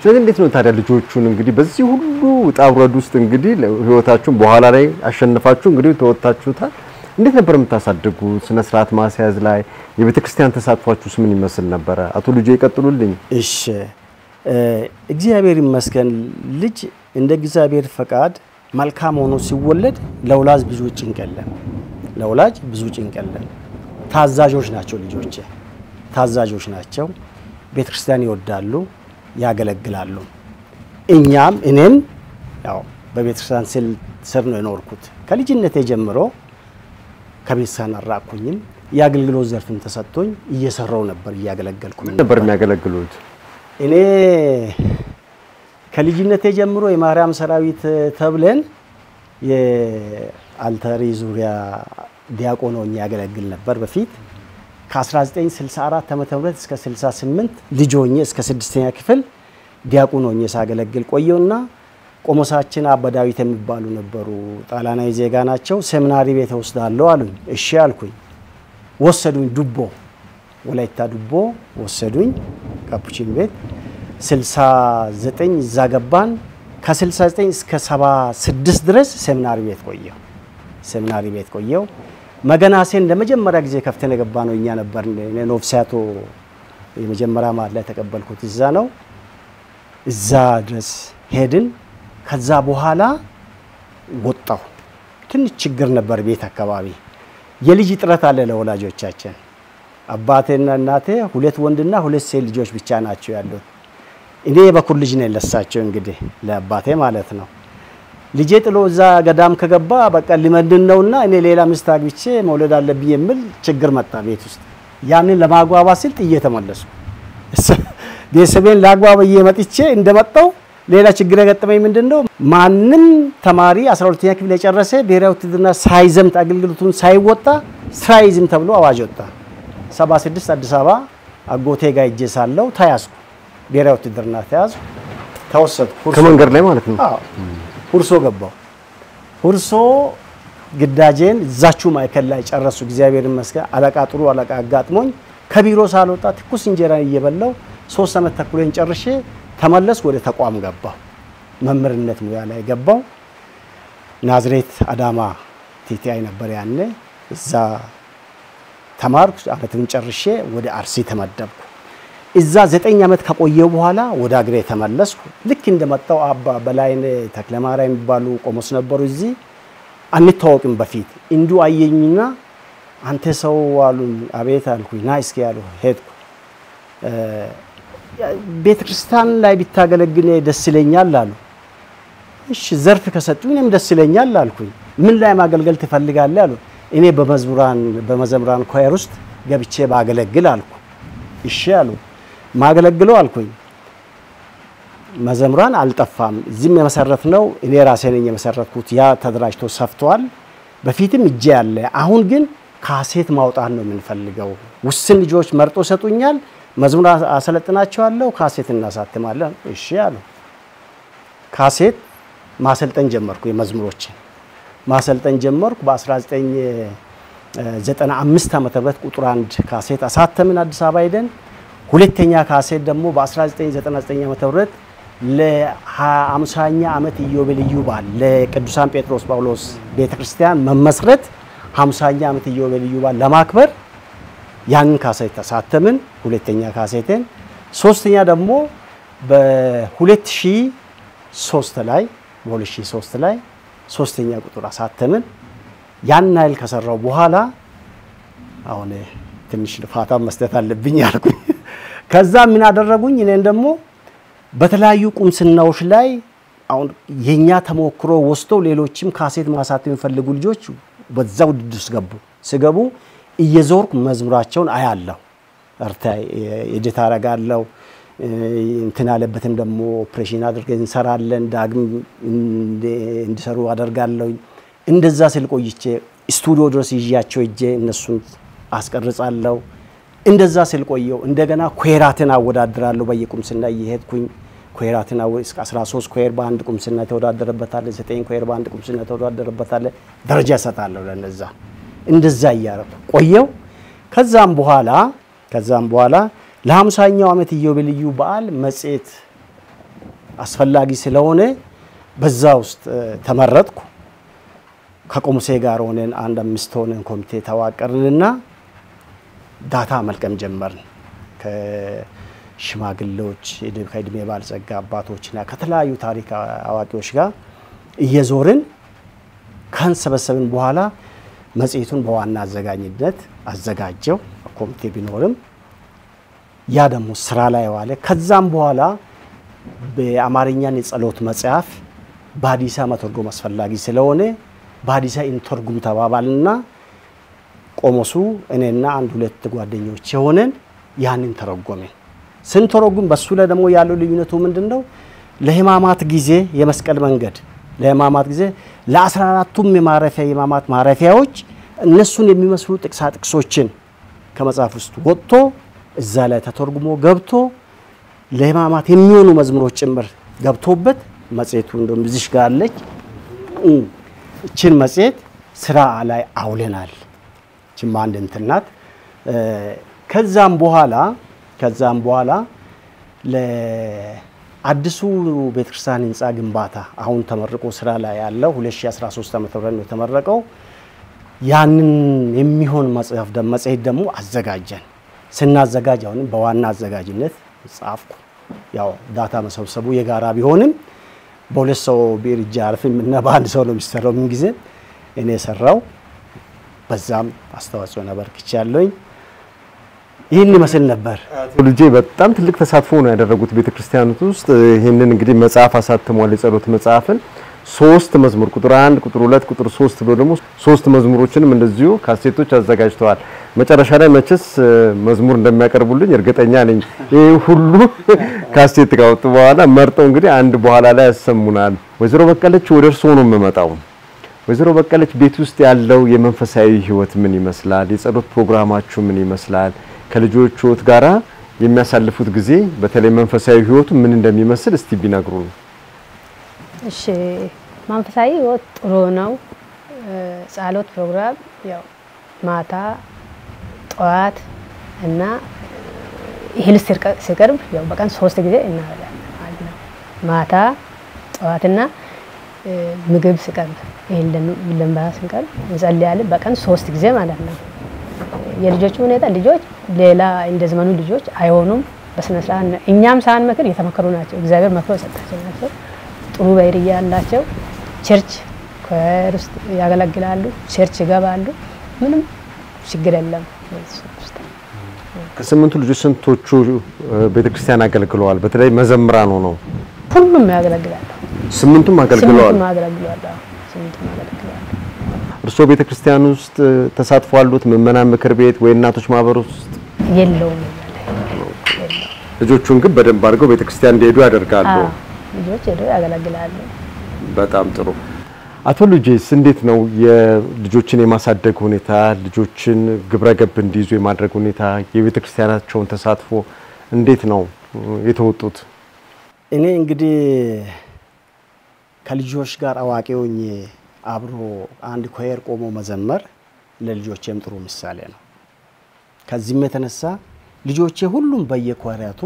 ስለዚህ እንዴት ነው ታዲያ ልጆቹን እንግዲህ በዚህ ሁሉ ጣውረድ ውስጥ እንግዲህ ህይወታችሁን በኋላ ላይ አሸንፋችሁ እንግዲህ ተወጣችሁታል። እንዴት ነበር የምታሳድጉት? ስነ ስርዓት ማስያዝ ላይ የቤተክርስቲያን ተሳትፏችሁስ ምን ይመስል ነበር? አቶ ልጅ ይቀጥሉልኝ። እሺ እግዚአብሔር ይመስገን ልጅ እንደ እግዚአብሔር ፈቃድ መልካም ሆኖ ሲወለድ ለወላጅ ብዙ ጭንቅ የለም። ታዛዦች ናቸው ልጆቼ፣ ታዛዦች ናቸው። ቤተክርስቲያን ይወዳሉ፣ ያገለግላሉ። እኔም ያው በቤተክርስቲያን ስር ነው የኖርኩት ከልጅነቴ ጀምሮ። ከቤተክርስቲያን አራኩኝም። የአገልግሎት ዘርፍም ተሰጥቶኝ እየሰራው ነበር፣ እያገለገልኩ ነበር። የሚያገለግሉት እኔ ከልጅነቴ ጀምሮ የማርያም ሰራዊት ተብለን የአልተሪ ዙሪያ ዲያቆን ሆኜ ያገለግል ነበር በፊት ከ1964 ዓመተ ምህረት እስከ 68 ልጅ ሆኜ እስከ 6ኛ ክፍል ዲያቆን ሆኜ ሳገለግል ቆየውና ቆሞሳችን አባ ዳዊት የሚባሉ ነበሩ። ጣሊያናዊ ዜጋ ናቸው። ሴሚናሪ ቤት ወስዳለሁ አሉኝ። እሺ አልኩኝ። ወሰዱኝ። ዱቦ ወላይታ ዱቦ ወሰዱኝ ካፑቺን ቤት 69 እዛ ገባን። ከ69 እስከ 76 ድረስ ሴሚናሪ ቤት ቆየው። መገናሴን ለመጀመሪያ ጊዜ ከፍተን የገባ ነው እኛ ነበር። ኖፍሲያቶ የመጀመሪያ ማለት ላይ ተቀበልኩት እዛ ነው። እዛ ድረስ ሄድን። ከዛ በኋላ ወጣው። ትንሽ ችግር ነበር ቤት አካባቢ። የልጅ ጥረት አለ ለወላጆቻችን። አባቴና እናቴ ሁለት ወንድና ሁለት ሴት ልጆች ብቻ ናቸው ያሉት። እኔ የበኩር ልጅ ነኝ ለሳቸው እንግዲህ ለአባቴ ማለት ነው። ልጄ ጥሎ እዛ ገዳም ከገባ በቃ ሊመድን ነውና እኔ ሌላ ሚስት አግብቼ መውለድ አለብኝ የሚል ችግር መጣ ቤት ውስጥ። ያንን ለማግባባት ሲል ጥዬ ተመለስኩ። ቤተሰቤን ላግባባዬ መጥቼ እንደመጣው ሌላ ችግር የገጠመኝ ምንድነው? ማንም ተማሪ 12ኛ ክፍል የጨረሰ ብሔራዊ ውትድርና ሳይዘምት አገልግሎቱን ሳይወጣ ስራይዝም ተብሎ አዋጅ ወጣ። 76 አዲስ አበባ አጎቴ ጋር እጄ ሳለው ተያዝኩ። ብሔራዊ ውትድርና ተያዙ ተወሰድኩ ከመንገድ ላይ ማለት ነው አዎ ሁርሶ ገባው ሁርሶ ግዳጄን እዛችሁ ማይከል ላይ ጨረሱ እግዚአብሔር ይመስገን አለቃ ጥሩ አለቃ አጋጥሞኝ ከቢሮ ሳልወጣ ትኩስ እንጀራ እየበላው 3 አመት ተኩሌን ጨርሼ ተመለስኩ ወደ ተቋም ገባው መምህርነት ሙያ ላይ ገባው ናዝሬት አዳማ ቲቲአይ ነበር ያኔ እዛ ተማርኩ አመቱን ጨርሼ ወደ አርሲ ተመደብኩ እዛ 9 አመት ከቆየው በኋላ ወደ አግሬ ተመለስኩ ልክ እንደመጣው አባ በላይነ ተክለማርያም የሚባሉ ቆሞስ ነበሩ እዚህ አንተዋወቅም በፊት እንዱ አየኝና አንተ ሰው አሉኝ አቤት አልኩኝ ና እስኪ ያሉ ሄድኩ ቤተክርስቲያን ላይ ቢታገለግል ደስ ይለኛል አሉ እሺ ዘርፍ ከሰጡኝም ደስ ይለኛል አልኩኝ ምን ላይ ማገልገል ትፈልጋለህ አሉ እኔ በመዘምራን ኳየር ውስጥ ገብቼ ባገለግል አልኩ እሺ አሉ ማገለግለው አልኩኝ መዘምራን አልጠፋም እዚህም የመሰረት ነው እኔ ራሴ ነኝ የመሰረትኩት ያ ተደራጅቶ ሰፍቷል በፊትም እጄ ያለ አሁን ግን ካሴት ማውጣት ነው የምንፈልገው ውስን ልጆች መርጦ ሰጡኛል መዝሙር አሰለጥናቸዋለሁ ካሴት እናሳትማለን እሺ አሉ ካሴት ማሰልጠን ጀመርኩ የመዝሙሮችን ማሰልጠን ጀመርኩ በ1995 ዓመተ ምህረት ቁጥር 1 ካሴት አሳተምን አዲስ አበባ ሄደን ሁለተኛ ካሴት ደግሞ በ1999 ዓመተ ምህረት ለ50ኛ ዓመት ኢዮቤልዩ በዓል ለቅዱሳን ጴጥሮስ ጳውሎስ ቤተክርስቲያን መመስረት 50ኛ ዓመት ኢዮቤልዩ በዓል ለማክበር ያንን ካሴት አሳተምን ሁለተኛ ካሴትን ሶስተኛ ደግሞ በ2003 ላይ ሶስተኛ ቁጥር አሳተምን ያን አይል ከሰራው በኋላ አሁን ትንሽ ፋታ መስጠት አለብኝ አልኩኝ ከዛ ምን አደረጉኝ እኔን ደግሞ በተለያዩ ቁምስናዎች ላይ አሁን የኛ ተሞክሮ ወስደው ሌሎችም ካሴት ማሳተም የሚፈልጉ ልጆች በዛው ድድስ ገቡ እየዞርኩ መዝሙራቸውን አያለሁ አርታይ ኤዲት አረጋለሁ እንትን አለበትም ደግሞ ኦፕሬሽን አድርገን እንሰራለን ዳግም እንዲሰሩ አደርጋለሁ እንደዛ ስልቆይቼ ስቱዲዮ ድረስ ይያቸው እጄ እነሱን አስቀርጻለሁ እንደዛ ስልቆየው እንደገና ኮሄራትን አወዳድራለሁ በየቁምስና እየሄድኩኝ ኮሄራትን እስከ 13 ኮሄር በአንድ ቁምስና ተወዳደረበታል 9 ኮሄር በአንድ ቁምስና ተወዳደረበታል ደረጃ ሰጣለሁ ለነዛ እንደዛ ያረኩ ቆየው ከዛም በኋላ ለ50ኛው ዓመት ኢዮቤልዩ በዓል መጽሔት አስፈላጊ ስለሆነ በዛ ውስጥ ተመረጥኩ ከቆሞሴ ጋር ሆነን አንድ 5 ሆነን ኮሚቴ ተዋቀርንና ዳታ መልቀም ጀመርን ከሽማግሌዎች ከእድሜ ባለጸጋ አባቶችና ከተለያዩ ታሪክ አዋቂዎች ጋር እየዞርን ካንሰበሰብን በኋላ መጽሔቱን በዋና አዘጋጅነት አዘጋጀው ኮሚቴ ቢኖርም ያ ደግሞ ስራ ላይ ዋለ ከዛም በኋላ በአማርኛን የጸሎት መጽሐፍ በሐዲሳ መተርጎም አስፈላጊ ስለሆነ በሐዲሳ ኢንተርጉም ተባባልና ቆሞሱ እኔና አንድ ሁለት ጓደኞች ሆነን ያንን ተረጎመን ስንተረጉም በሱ ላይ ደግሞ ያለው ልዩነቱ ምንድነው ለህማማት ጊዜ የመስቀል መንገድ ለህማማት ጊዜ ለ14ቱም የህማማት ማረፊያዎች እነሱን የሚመስሉ ጥቅሶችን ከመጽሐፍ ውስጥ ወጥቶ እዛ ላይ ተተርጉሞ ገብቶ ለህማማት የሚሆኑ መዝሙሮች ጭምር ገብቶበት መጽሔቱ እንደም እዚህ ጋር አለች እቺን መጽሔት ስራ ላይ አውለናል ጅማንድ እንትናት ከዛም በኋላ ለአዲሱ ቤተክርስቲያን ህንጻ ግንባታ አሁን ተመርቆ ስራ ላይ ያለው 2013 ዓመተ ምህረት ነው ተመረቀው ያንን የሚሆን መጽሔት ደግሞ አዘጋጀን ስናዘጋጅ አሁንም በዋና አዘጋጅነት ጻፍኩ ያው ዳታ መሰብሰቡ የጋራ ቢሆንም በሁለት ሰው ቢርጃ አልፍም እና በአንድ ሰው ነው የሚሰራው ምን ጊዜ እኔ ሰራው በዛም አስተዋጽኦ ነበርክቻለሁኝ ይሄን ይመስል ነበር ልጄ በጣም ትልቅ ተሳትፎ ነው ያደረጉት ቤተክርስቲያኑት ውስጥ ይሄንን እንግዲህ መጽሐፍ አሳትሟል የጸሎት መጽሐፍን 3 መዝሙር ቁጥር 1 ቁጥር 2 ቁጥር 3 ብሎ ደግሞ 3 መዝሙሮችንም እንደዚሁ ካሴቶች አዘጋጅተዋል መጨረሻ ላይ መቼስ መዝሙር እንደሚያቀርቡልኝ እርግጠኛ ነኝ ይሄ ሁሉ ካሴት ካወጡ በኋላ መርጠው እንግዲህ አንድ በኋላ ላይ ያሰሙናል ወይዘሮ በቀለች ወደ እርሶ ነው የምመጣው ወይዘሮ በቀለች ቤት ውስጥ ያለው የመንፈሳዊ ህይወት ምን ይመስላል የጸሎት ፕሮግራማችሁ ምን ይመስላል ከልጆቹት ጋራ የሚያሳልፉት ጊዜ በተለይ መንፈሳዊ ህይወቱ ምን እንደሚመስል እስቲ ቢነግሩን። እሺ መንፈሳዊ ህይወት ጥሩ ነው። ጸሎት ፕሮግራም ያው ማታ ጠዋት እና እህል ሲቀርብ ያው በቀን 3 ጊዜ እናደርጋለን ማለት ነው። ማታ ጠዋትና ምግብ ሲቀርብ እህል ለምባ ሲቀርብ እንጸልያለን በቀን 3 ጊዜ ማለት ነው። የልጆቹ ሁኔታ ልጆች ሌላ እንደ ዘመኑ ልጆች አይሆኑም። በስነ ስርዓት እኛም ሳንመክር የተመከሩ ናቸው። እግዚአብሔር መክሮ ሰጣቸው ናቸው። ጥሩ ባይርያ ያላቸው ቸርች ከርስት ያገለግላሉ፣ ቸርች ይገባሉ። ምንም ችግር የለም። ከስምንቱ ልጆች ስንቶቹ ቤተክርስቲያን አገልግለዋል? በተለይ መዘምራን ሆነው ሁሉም ያገለግላሉ። ስምንቱም አገልግለዋል። ስምንቱም አገልግለዋል። እርስዎ ቤተክርስቲያን ውስጥ ተሳትፎ አሉት? ምዕመናን ምክር ቤት ወይ እናቶች ማህበር ውስጥ የለውም? ልጆቹን ግን በደንብ አድርገው ቤተክርስቲያን እንዲሄዱ ያደርጋሉ። ልጆች ሄደው ያገለግላሉ። በጣም ጥሩ። አቶ ልጄስ እንዴት ነው የልጆችን የማሳደግ ሁኔታ፣ ልጆችን ግብረገብ እንዲይዙ የማድረግ ሁኔታ፣ የቤተክርስቲያናቸውን ተሳትፎ እንዴት ነው የተወጡት? እኔ እንግዲህ ከልጆች ጋር አዋቂውኝ አብሮ አንድ ኮየር ቆሞ መዘመር ለልጆቼም ጥሩ ምሳሌ ነው። ከዚህም የተነሳ ልጆቼ ሁሉም በየኮየራቱ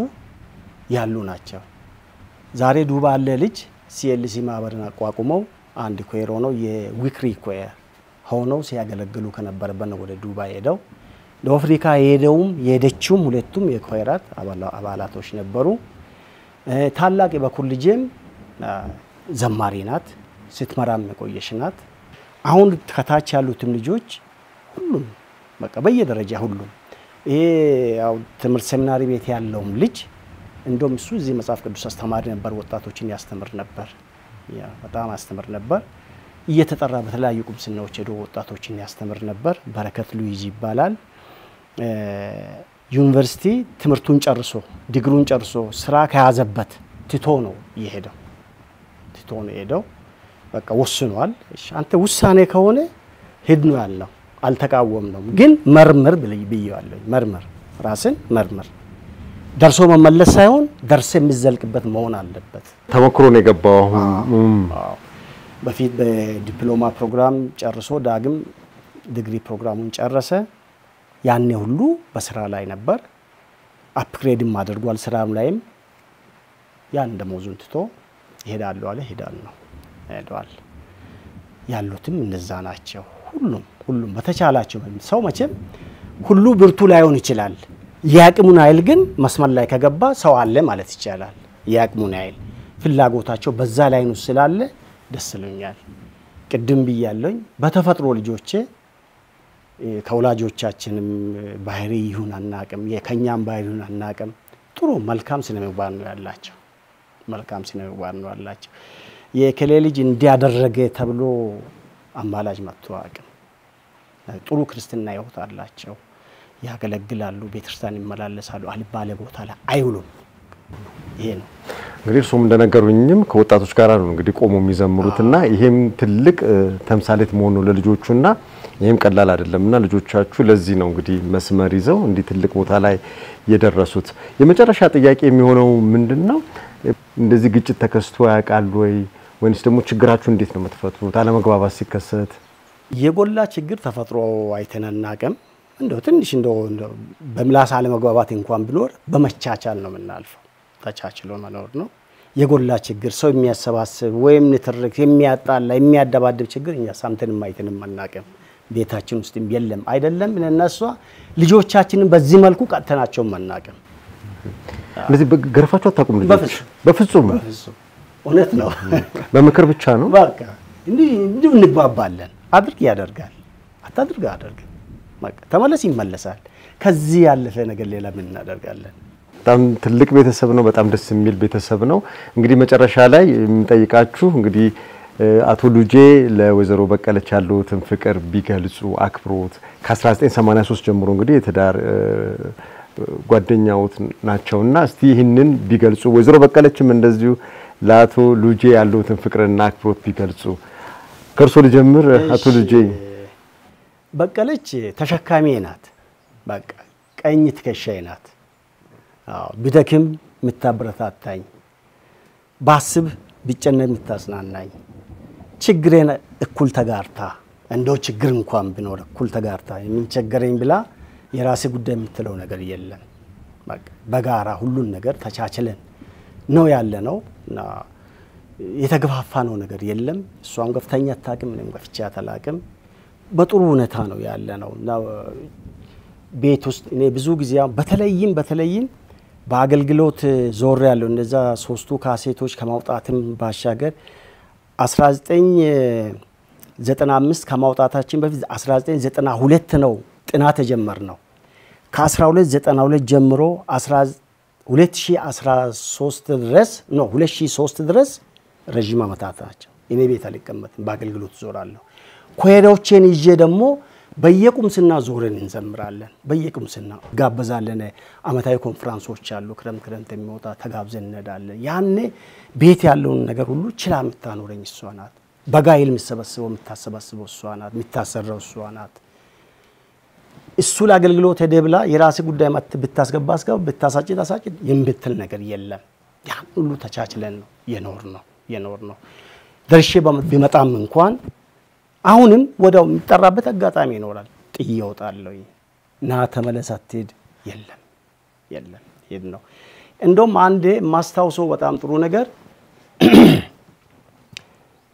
ያሉ ናቸው። ዛሬ ዱባ አለ ልጅ ሲኤልሲ ማህበርን አቋቁመው አንድ ኮየር ሆነው የዊክሪ ኮየር ሆነው ሲያገለግሉ ከነበረበት ነው ወደ ዱባ ሄደው። ለአፍሪካ የሄደችውም ሁለቱም የኮየራት አባላቶች ነበሩ። ታላቅ የበኩር ልጄም ዘማሪ ናት፣ ስትመራም የቆየች ናት። አሁን ከታች ያሉትም ልጆች ሁሉም በቃ በየደረጃ ሁሉም ይሄ ያው ትምህርት ሴሚናሪ ቤት ያለውም ልጅ እንደውም እሱ እዚህ መጽሐፍ ቅዱስ አስተማሪ ነበር፣ ወጣቶችን ያስተምር ነበር። ያ በጣም አስተምር ነበር። እየተጠራ በተለያዩ ቁምስናዎች ሄዶ ወጣቶችን ያስተምር ነበር። በረከት ሉዊዝ ይባላል። ዩኒቨርሲቲ ትምህርቱን ጨርሶ ዲግሪውን ጨርሶ ስራ ከያዘበት ትቶ ነው የሄደው። በቃ ወስኗል። እሺ አንተ ውሳኔ ከሆነ ሂድ ነው ያለው። አልተቃወምነውም፣ ግን መርምር ብዬዋለሁ። መርምር፣ ራስን መርምር። ደርሶ መመለስ ሳይሆን ደርሰ የሚዘልቅበት መሆን አለበት። ተመክሮ ነው የገባው። በፊት በዲፕሎማ ፕሮግራም ጨርሶ ዳግም ዲግሪ ፕሮግራሙን ጨረሰ። ያኔ ሁሉ በስራ ላይ ነበር። አፕግሬድም አድርጓል። ስራም ላይም ያን ደሞዙን ትቶ ይሄዳል አለ። ሄዷል። ያሉትም እንደዛ ናቸው። ሁሉም በተቻላቸው ሰው መቼም ሁሉ ብርቱ ላይሆን ይችላል። ያቅሙን ኃይል ግን መስመር ላይ ከገባ ሰው አለ ማለት ይቻላል። ያቅሙን ኃይል ፍላጎታቸው በዛ ላይ ነው ስላለ ደስ ይለኛል። ቅድም ብያለኝ በተፈጥሮ ልጆቼ ከወላጆቻችንም ባህሪ ይሁን አናቅም፣ የከኛም ባህሪ ይሁን አናቅም፣ ጥሩ መልካም ስነምግባር ነው ያላቸው። የከሌ ልጅ እንዲያደረገ ተብሎ አማላጅ መጥቶ አቅም ጥሩ ክርስትና ህይወት አላቸው። ያገለግላሉ፣ ቤተክርስቲያን ይመላለሳሉ፣ አልባለ ቦታ ላይ አይውሉም። ይሄ ነው እንግዲህ እርሱም እንደነገሩኝም ከወጣቶች ጋር ነው እንግዲህ ቆሞ የሚዘምሩትና ይሄም ትልቅ ተምሳሌት መሆኑ ለልጆቹና ይሄም ቀላል አይደለምና ልጆቻችሁ ለዚህ ነው እንግዲህ መስመር ይዘው እንዲህ ትልቅ ቦታ ላይ የደረሱት። የመጨረሻ ጥያቄ የሚሆነው ምንድነው እንደዚህ ግጭት ተከስቶ ያውቃል ወይስ ደግሞ ችግራችሁ እንዴት ነው የምትፈቱት? አለመግባባት ሲከሰት የጎላ ችግር ተፈጥሮ አይተናናቀም። እንደው ትንሽ እንደው በምላስ አለመግባባት እንኳን ቢኖር በመቻቻል ነው የምናልፈው። ተቻችሎ መኖር ነው። የጎላ ችግር ሰው የሚያሰባስብ ወይም ንትርክ የሚያጣላ የሚያደባድብ ችግር እኛ ሳምተንም አይተንም አናቀም። ቤታችን ውስጥም የለም አይደለም። እነሱ ልጆቻችንን በዚህ መልኩ ቀጥተናቸው አናቀም። ስለዚህ ገርፋቸው አታቁም ልጆች? በፍጹም እውነት ነው። በምክር ብቻ ነው በቃ እንዲህ እንግባባለን። አድርግ ያደርጋል፣ አታድርግ አደርግ፣ በቃ ተመለስ ይመለሳል። ከዚህ ያለፈ ነገር ሌላ ምን እናደርጋለን? በጣም ትልቅ ቤተሰብ ነው። በጣም ደስ የሚል ቤተሰብ ነው። እንግዲህ መጨረሻ ላይ የምጠይቃችሁ እንግዲህ አቶ ልጄ ለወይዘሮ በቀለች ያሉትን ፍቅር ቢገልጹ አክብሮት ከ1983 ጀምሮ እንግዲህ የትዳር ጓደኛውት ናቸውና እስቲ ይህንን ቢገልጹ። ወይዘሮ በቀለችም እንደዚሁ ለአቶ ልጄ ያሉትን ፍቅርና አክብሮት ቢገልጹ። ከርሶ ልጀምር። አቶ ልጄ በቀለች ተሸካሚ ናት። በቃ ቀኝ ትከሻዬ ናት። ቢደክም ምታበረታታኝ ባስብ ቢጨነቅ ምታጽናናኝ ችግሬን እኩል ተጋርታ እንደው ችግር እንኳን ቢኖር እኩል ተጋርታ የሚንቸገረኝ ብላ የራሴ ጉዳይ የምትለው ነገር የለም በጋራ ሁሉን ነገር ተቻችለን ነው ያለነው እና የተገፋፋ ነው ነገር የለም እሷም ገፍተኛ አታውቅም እኔም ገፍቻ አላውቅም በጥሩ ሁኔታ ነው ያለነው እና ቤት ውስጥ እኔ ብዙ ጊዜ በተለይም በአገልግሎት ዞር ያለው እንደዛ ሶስቱ ካሴቶች ከማውጣትም ባሻገር 1995 ከማውጣታችን በፊት 1992 ነው ጥናት የጀመርነው ከ1292 ጀምሮ 2013 ድረስ ነው 2003 ድረስ ረጅም አመታት ናቸው እኔ ቤት አልቀመጥም በአገልግሎት ዞራለሁ ኮይሮችን ይዤ ደግሞ በየቁምስና ዞረን እንዘምራለን በየቁምስና ጋበዛለን አመታዊ ኮንፈረንሶች አሉ ክረምት የሚወጣ ተጋብዘን እንሄዳለን ያኔ ቤት ያለውን ነገር ሁሉ ችላ ምታኖረኝ እሷ ናት በጋይል ምሰበስበው ምታሰባስበው እሷ ናት ምታሰራው እሷ ናት እሱ ለአገልግሎት ሄደብላ የራሴ ጉዳይ ማት ብታስገባ ብታሳጭ የምትል ነገር የለም ያን ሁሉ ተቻችለን ነው የኖር ነው ደርሼ በመጣም እንኳን አሁንም ወዳው የሚጠራበት አጋጣሚ ይኖራል ጥይውጣለሁ ና ተመለሳትድ የለም ነው እንደውም አንዴ ማስታውሰው በጣም ጥሩ ነገር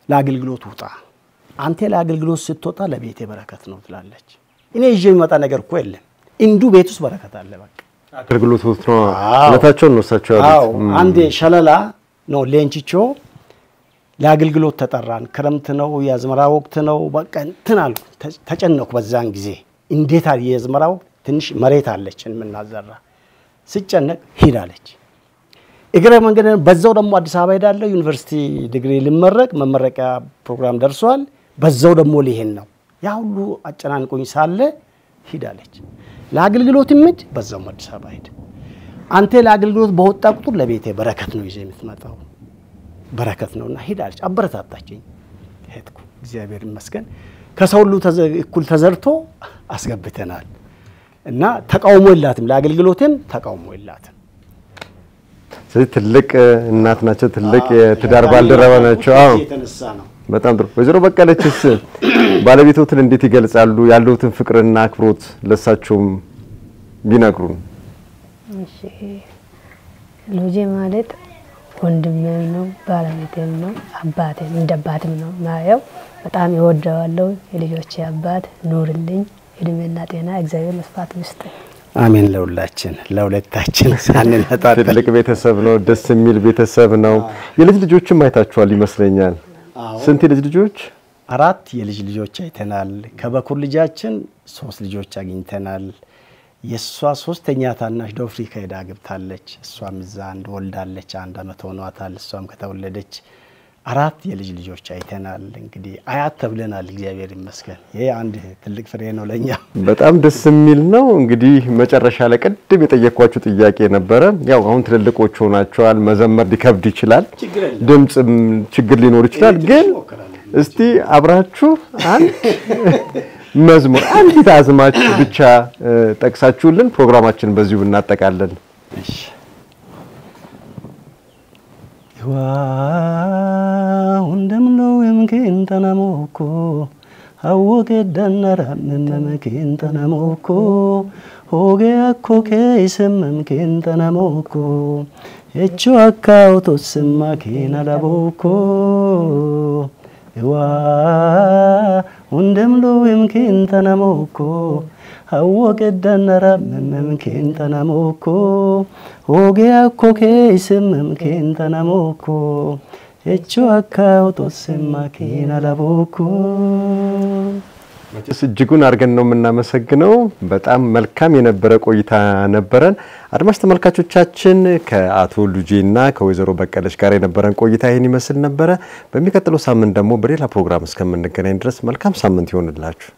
ለአገልግሎት ውጣ አንተ ለአገልግሎት ስትወጣ ለቤቴ በረከት ነው ትላለች እኔ ይዤ የሚመጣ ነገር እኮ የለም እንዱ ቤት ውስጥ በረከት አለ በቃ አገልግሎት ውስጥ ነው ለታቸውን ነው ሳቸው አዎ አንዴ ሸለላ ነው ሌንቺቾ ለአገልግሎት ተጠራን ክረምት ነው ያዝመራ ወቅት ነው በቃ እንትናል ተጨነኩ በዛን ጊዜ እንዴት አለ ያዝመራው ትንሽ መሬት አለችን ምናዘራ ሲጨነቅ ሄዳለች እግረ መንገድ በዛው ደግሞ አዲስ አበባ ሄዳለሁ ዩኒቨርሲቲ ዲግሪ ልመረቅ መመረቂያ ፕሮግራም ደርሷል በዛው ደግሞ ሊሄን ነው ያ ሁሉ አጨናንቆኝ ሳለ ሄዳለች ለአገልግሎት ምድ በዛው አዲስ አበባ ሄድ አንተ ለአገልግሎት በወጣ ቁጥር ለቤቴ በረከት ነው ይዘህ የምትመጣው በረከት ነውና ሄዳለች አበረታታችኝ ሄድኩ እግዚአብሔር ይመስገን ከሰው ሁሉ እኩል ተዘርቶ አስገብተናል እና ተቃውሞ የላትም ለአገልግሎትም ተቃውሞ የላትም ስለዚህ ትልቅ እናት ናቸው ትልቅ የትዳር ባልደረባ ናቸው አዎ በጣም ጥሩ ወይዘሮ በቀለችስ ባለቤቶትን እንዴት ይገልጻሉ ያሉትን ፍቅርና አክብሮት ለሳቸውም ቢነግሩን እሺ ልጄ ማለት ወንድሜም ነው ባለቤቴም ነው አባቴም እንደባትም ነው ማየው በጣም ይወደዋለሁ የልጆቼ አባት ኑርልኝ እድሜና ጤና እግዚአብሔር መስፋት ይስጥልኝ አሜን ለሁለታችን ሳንነጣጥ ትልቅ ቤተሰብ ነው ደስ የሚል ቤተሰብ ነው የልጅ ልጆችም አይታችኋል ይመስለኛል ስንት የልጅ ልጆች 4 የልጅ ልጆች አይተናል ከበኩር ልጃችን 3 ልጆች አግኝተናል የሷ ሶስተኛ ታናሽ ዶፍሪካ ሄዳ ገብታለች እሷም እዛ አንድ ወልዳለች አንድ አመት ሆኗታል እሷም ከተወለደች 4 የልጅ ልጆች አይተናል እንግዲህ አያት ተብለናል እግዚአብሔር ይመስገን ይሄ አንድ ትልቅ ፍሬ ነው ለኛ በጣም ደስ የሚል ነው እንግዲህ መጨረሻ ላይ ቀድም የጠየቅኳችሁ ጥያቄ ነበረ ያው አሁን ትልልቆች ሆናችኋል መዘመር ሊከብድ ይችላል ድምጽ ችግር ሊኖር ይችላል ግን እስቲ አብራችሁ አንድ መዝሙር አንዲት አዝማች ብቻ ጠቅሳችሁልን ፕሮግራማችን በዚሁ እናጠቃለን እሺ ዋው እንደምነው የምከን ተናሞኮ አወቀ ደነራ መመከን ተናሞኮ ሆገ አኮከ ይሰመምከን ተናሞኮ እቹ አካው ተስማ ከናላቦኮ ዋ እንደምነው የምከን ተናሞኮ አወቀ ደነራ መመከን ተናሞኮ ሆገ አኮከ ይሰመምከን ተናሞኮ እቹ አካው ተስማ ከናላቦኮ መቼስ እጅጉን አርገን ነው የምናመሰግነው በጣም መልካም የነበረ ቆይታ ነበረን አድማጭ ተመልካቾቻችን ከአቶ ሉጂና ከወይዘሮ በቀለች ጋር የነበረን ቆይታ ይሄን ይመስል ነበር በሚቀጥለው ሳምንት ደግሞ በሌላ ፕሮግራም እስከምንገናኝ ድረስ መልካም ሳምንት ይሁንላችሁ